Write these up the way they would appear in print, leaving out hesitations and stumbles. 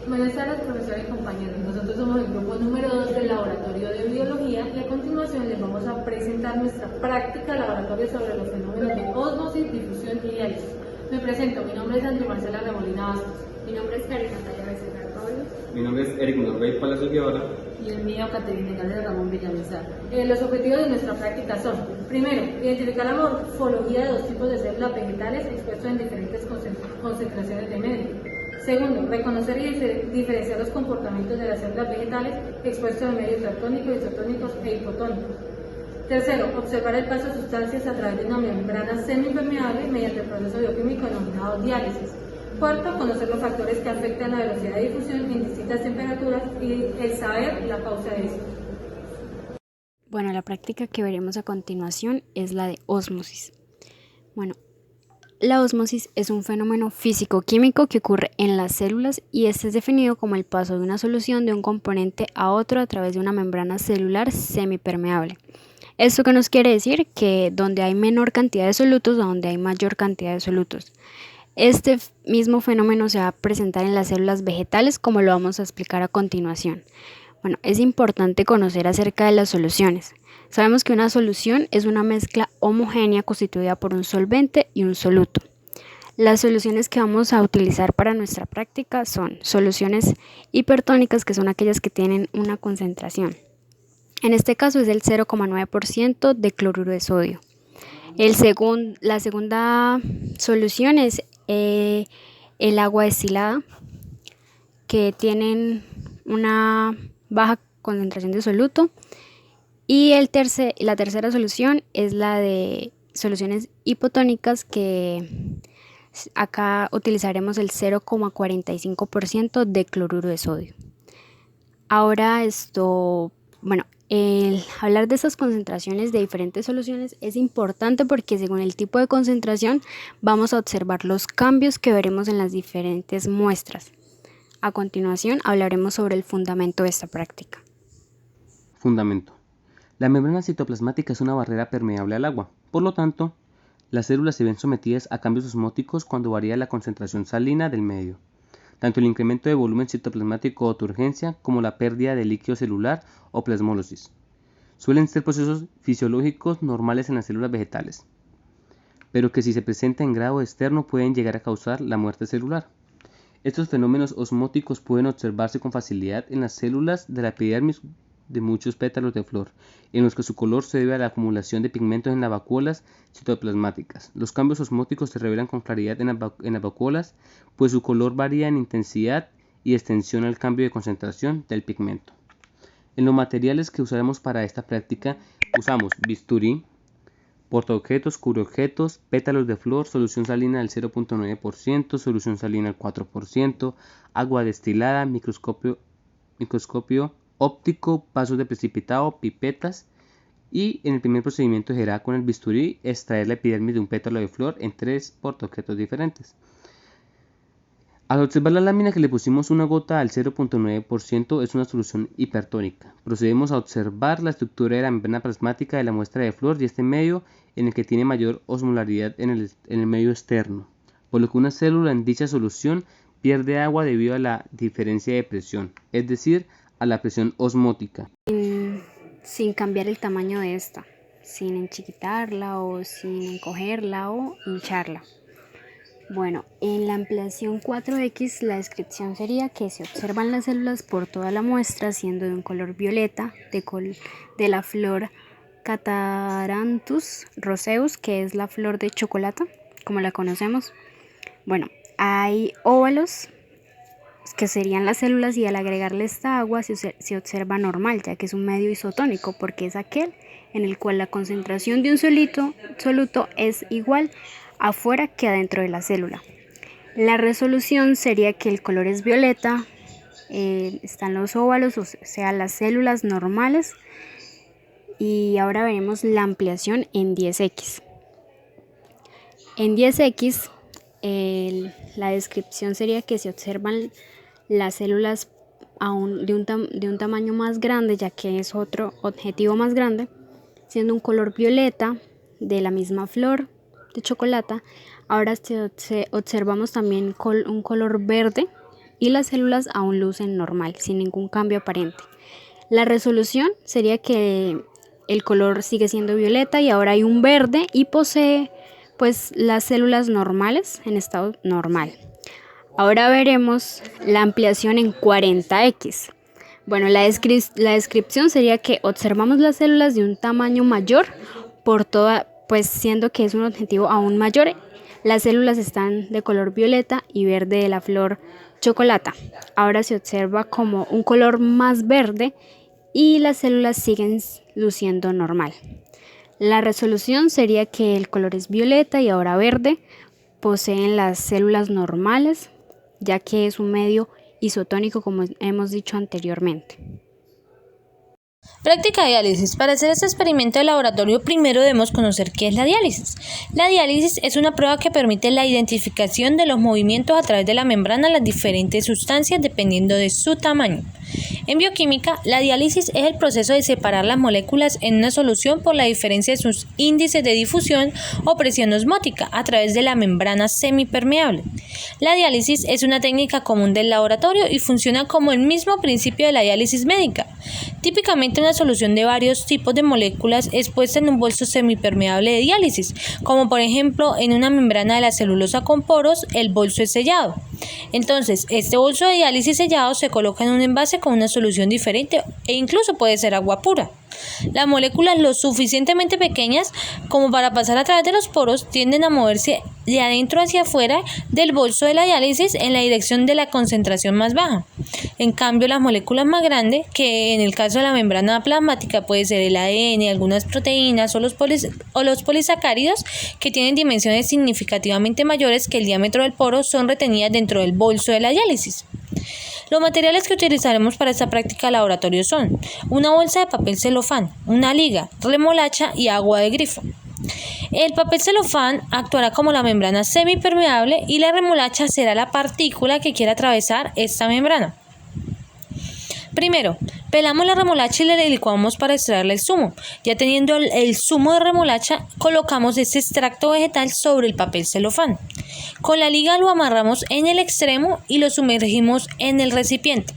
Buenas tardes, profesor y compañeros. Nosotros somos el grupo número 2 del Laboratorio de Biología y a continuación les vamos a presentar nuestra práctica laboratorio sobre los fenómenos de ósmosis, difusión y diálisis. Me presento, mi nombre es Andrea Marcela Remolina Bastos. Mi nombre es Karina Natalia Becerra Pablo. Mi nombre es Eric Norbey Palacios Guevara. Y el mío, Caterina García Ramón Villamizar. Los objetivos de nuestra práctica son: primero, identificar la morfología de dos tipos de células vegetales expuestos en diferentes concentraciones de medio. Segundo, reconocer y diferenciar los comportamientos de las células vegetales expuestos en medios hipertónicos, isotónicos e hipotónicos. Tercero, observar el paso de sustancias a través de una membrana semipermeable mediante el proceso bioquímico denominado diálisis. Cuarto, conocer los factores que afectan la velocidad de difusión en distintas temperaturas y el saber la causa de esto. Bueno, la práctica que veremos a continuación es la de ósmosis. Bueno, la ósmosis es un fenómeno físico-químico que ocurre en las células y este es definido como el paso de una solución de un componente a otro a través de una membrana celular semipermeable. ¿Esto qué nos quiere decir? Que donde hay menor cantidad de solutos, donde hay mayor cantidad de solutos. Este mismo fenómeno se va a presentar en las células vegetales, como lo vamos a explicar a continuación. Bueno, es importante conocer acerca de las soluciones. Sabemos que una solución es una mezcla homogénea constituida por un solvente y un soluto. Las soluciones que vamos a utilizar para nuestra práctica son soluciones hipertónicas, que son aquellas que tienen una concentración. En este caso es el 0,9% de cloruro de sodio. La segunda solución es el agua destilada, que tienen una baja concentración de soluto. Y la tercera solución es la de soluciones hipotónicas, que acá utilizaremos el 0,45% de cloruro de sodio. Ahora el hablar de estas concentraciones de diferentes soluciones es importante porque según el tipo de concentración vamos a observar los cambios que veremos en las diferentes muestras. A continuación hablaremos sobre el fundamento de esta práctica. Fundamento. La membrana citoplasmática es una barrera permeable al agua. Por lo tanto, las células se ven sometidas a cambios osmóticos cuando varía la concentración salina del medio. Tanto el incremento de volumen citoplasmático o turgencia como la pérdida de líquido celular o plasmólisis suelen ser procesos fisiológicos normales en las células vegetales, pero que si se presentan en grado externo pueden llegar a causar la muerte celular. Estos fenómenos osmóticos pueden observarse con facilidad en las células de la epidermis de muchos pétalos de flor, en los que su color se debe a la acumulación de pigmentos en las vacuolas citoplasmáticas. Los cambios osmóticos se revelan con claridad en las vacuolas, pues su color varía en intensidad y extensión al cambio de concentración del pigmento. En los materiales que usaremos para esta práctica usamos bisturí, portaobjetos, cubreobjetos, pétalos de flor, solución salina del 0,9%, solución salina del 4%, agua destilada, microscopio óptico, vasos de precipitado, pipetas, y en el primer procedimiento será con el bisturí extraer la epidermis de un pétalo de flor en 3 portaobjetos diferentes. Al observar la lámina que le pusimos una gota al 0,9% es una solución hipertónica. Procedemos a observar la estructura de la membrana plasmática de la muestra de flor y este medio en el que tiene mayor osmolaridad en el medio externo, por lo que una célula en dicha solución pierde agua debido a la diferencia de presión, es decir, a la presión osmótica. Sin cambiar el tamaño de esta, sin enchiquitarla o sin encogerla o hincharla. Bueno, en la ampliación 4X la descripción sería que se observan las células por toda la muestra siendo de un color violeta de la flor Catharanthus roseus, que es la flor de chocolate, como la conocemos. Bueno, hay óvalos que serían las células y al agregarle esta agua se observa normal, ya que es un medio isotónico porque es aquel en el cual la concentración de un soluto es igual afuera que adentro de la célula. La resolución sería que el color es violeta, están los óvalos, o sea, las células normales, y ahora veremos la ampliación en 10X. En 10X la descripción sería que se observan las células de un tamaño más grande, ya que es otro objetivo más grande, siendo un color violeta de la misma flor de chocolate. Ahora observamos también un color verde y las células aún lucen normal, sin ningún cambio aparente. La resolución sería que el color sigue siendo violeta y ahora hay un verde y posee pues las células normales en estado normal. Ahora veremos la ampliación en 40X. Bueno, la descripción sería que observamos las células de un tamaño mayor por toda, pues siendo que es un objetivo aún mayor. Las células están de color violeta y verde de la flor chocolata. Ahora se observa como un color más verde y las células siguen luciendo normal. La resolución sería que el color es violeta y ahora verde. Poseen las células normales, ya que es un medio isotónico como hemos dicho anteriormente. Práctica de diálisis. Para hacer este experimento de laboratorio, primero debemos conocer qué es la diálisis. La diálisis es una prueba que permite la identificación de los movimientos a través de la membrana de las diferentes sustancias dependiendo de su tamaño. En bioquímica, la diálisis es el proceso de separar las moléculas en una solución por la diferencia de sus índices de difusión o presión osmótica a través de la membrana semipermeable. La diálisis es una técnica común del laboratorio y funciona como el mismo principio de la diálisis médica. Típicamente una solución de varios tipos de moléculas es puesta en un bolso semipermeable de diálisis, como por ejemplo en una membrana de la celulosa con poros, el bolso es sellado. Entonces, este bolso de diálisis sellado se coloca en un envase con una solución diferente e incluso puede ser agua pura. Las moléculas lo suficientemente pequeñas como para pasar a través de los poros tienden a moverse de adentro hacia afuera del bolso de la diálisis en la dirección de la concentración más baja. En cambio, las moléculas más grandes, que en el caso de la membrana plasmática puede ser el ADN, algunas proteínas o los polisacáridos, que tienen dimensiones significativamente mayores que el diámetro del poro, son retenidas dentro del bolso de la diálisis. Los materiales que utilizaremos para esta práctica de laboratorio son una bolsa de papel celofán, una liga, remolacha y agua de grifo. El papel celofán actuará como la membrana semipermeable y la remolacha será la partícula que quiera atravesar esta membrana. Primero, pelamos la remolacha y la licuamos para extraerle el zumo. Ya teniendo el zumo de remolacha, colocamos este extracto vegetal sobre el papel celofán. Con la liga lo amarramos en el extremo y lo sumergimos en el recipiente,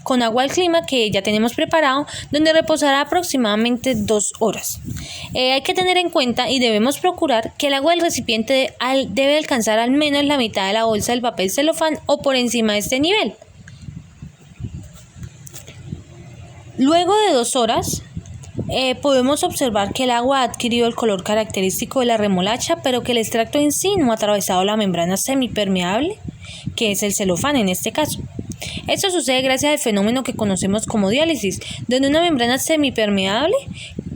con agua al clima que ya tenemos preparado, donde reposará aproximadamente 2 horas. Hay que tener en cuenta y debemos procurar que el agua del recipiente debe alcanzar al menos la mitad de la bolsa del papel celofán o por encima de este nivel. Luego de 2 horas, podemos observar que el agua ha adquirido el color característico de la remolacha, pero que el extracto en sí no ha atravesado la membrana semipermeable, que es el celofán en este caso. Esto sucede gracias al fenómeno que conocemos como diálisis, donde una membrana semipermeable,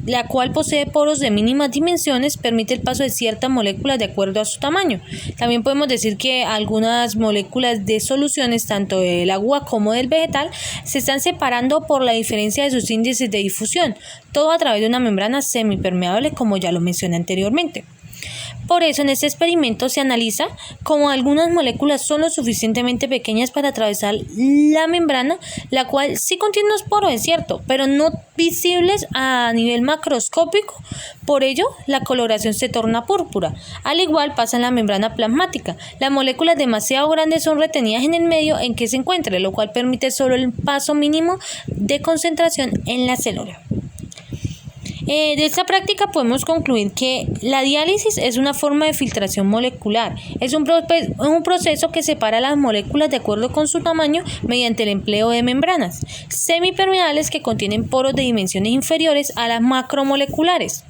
la cual posee poros de mínimas dimensiones, permite el paso de ciertas moléculas de acuerdo a su tamaño. También podemos decir que algunas moléculas de soluciones, tanto del agua como del vegetal, se están separando por la diferencia de sus índices de difusión, todo a través de una membrana semipermeable, como ya lo mencioné anteriormente. Por eso en este experimento se analiza cómo algunas moléculas son lo suficientemente pequeñas para atravesar la membrana, la cual sí contiene unos poros, es cierto, pero no visibles a nivel macroscópico. Por ello, la coloración se torna púrpura. Al igual pasa en la membrana plasmática. Las moléculas demasiado grandes son retenidas en el medio en que se encuentre, lo cual permite solo el paso mínimo de concentración en la célula. De esta práctica podemos concluir que la diálisis es una forma de filtración molecular. Es un proceso que separa las moléculas de acuerdo con su tamaño mediante el empleo de membranas semipermeables que contienen poros de dimensiones inferiores a las macromoleculares.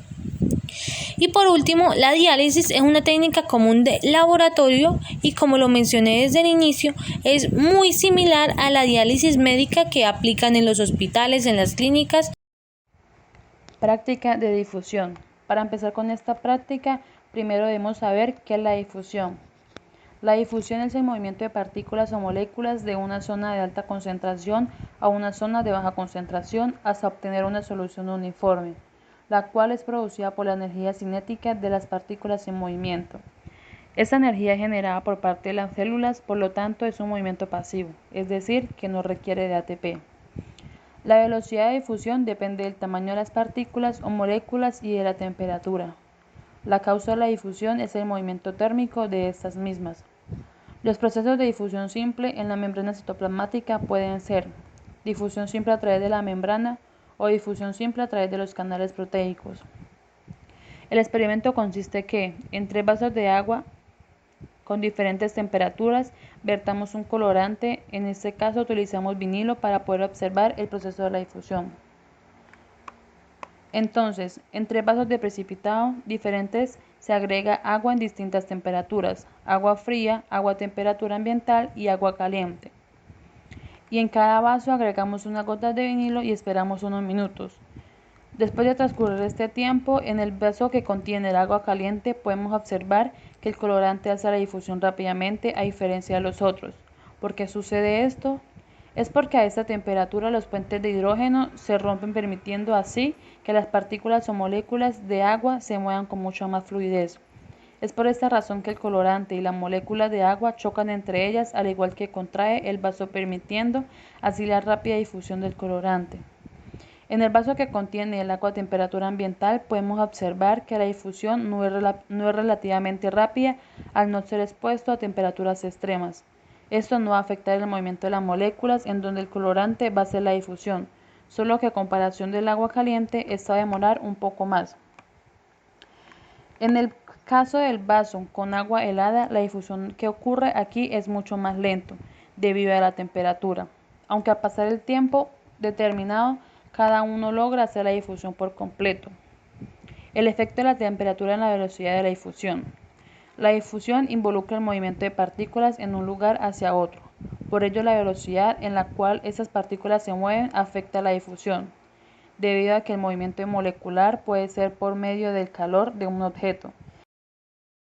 Y por último, la diálisis es una técnica común de laboratorio y, como lo mencioné desde el inicio, es muy similar a la diálisis médica que aplican en los hospitales, en las clínicas. Práctica de difusión. Para empezar con esta práctica, primero debemos saber qué es la difusión. La difusión es el movimiento de partículas o moléculas de una zona de alta concentración a una zona de baja concentración hasta obtener una solución uniforme, la cual es producida por la energía cinética de las partículas en movimiento. Esta energía es generada por parte de las células, por lo tanto es un movimiento pasivo, es decir, que no requiere de ATP. La velocidad de difusión depende del tamaño de las partículas o moléculas y de la temperatura. La causa de la difusión es el movimiento térmico de estas mismas. Los procesos de difusión simple en la membrana citoplasmática pueden ser difusión simple a través de la membrana o difusión simple a través de los canales proteicos. El experimento consiste que en 3 vasos de agua con diferentes temperaturas vertamos un colorante, en este caso utilizamos vinilo para poder observar el proceso de la difusión. Entonces, en 3 vasos de precipitado diferentes se agrega agua en distintas temperaturas, agua fría, agua a temperatura ambiental y agua caliente. Y en cada vaso agregamos unas gotas de vinilo y esperamos unos minutos. Después de transcurrir este tiempo, en el vaso que contiene el agua caliente podemos observar que el colorante hace la difusión rápidamente a diferencia de los otros. ¿Por qué sucede esto? Es porque a esta temperatura los puentes de hidrógeno se rompen, permitiendo así que las partículas o moléculas de agua se muevan con mucha más fluidez. Es por esta razón que el colorante y la molécula de agua chocan entre ellas, al igual que contrae el vaso, permitiendo así la rápida difusión del colorante. En el vaso que contiene el agua a temperatura ambiental podemos observar que la difusión no es relativamente rápida al no ser expuesto a temperaturas extremas. Esto no va a afectar el movimiento de las moléculas en donde el colorante va a hacer la difusión, solo que a comparación del agua caliente esta va a demorar un poco más. En el caso del vaso con agua helada, la difusión que ocurre aquí es mucho más lento debido a la temperatura, aunque al pasar el tiempo determinado cada uno logra hacer la difusión por completo. El efecto de la temperatura en la velocidad de la difusión. La difusión involucra el movimiento de partículas en un lugar hacia otro. Por ello, la velocidad en la cual esas partículas se mueven afecta a la difusión, debido a que el movimiento molecular puede ser por medio del calor de un objeto,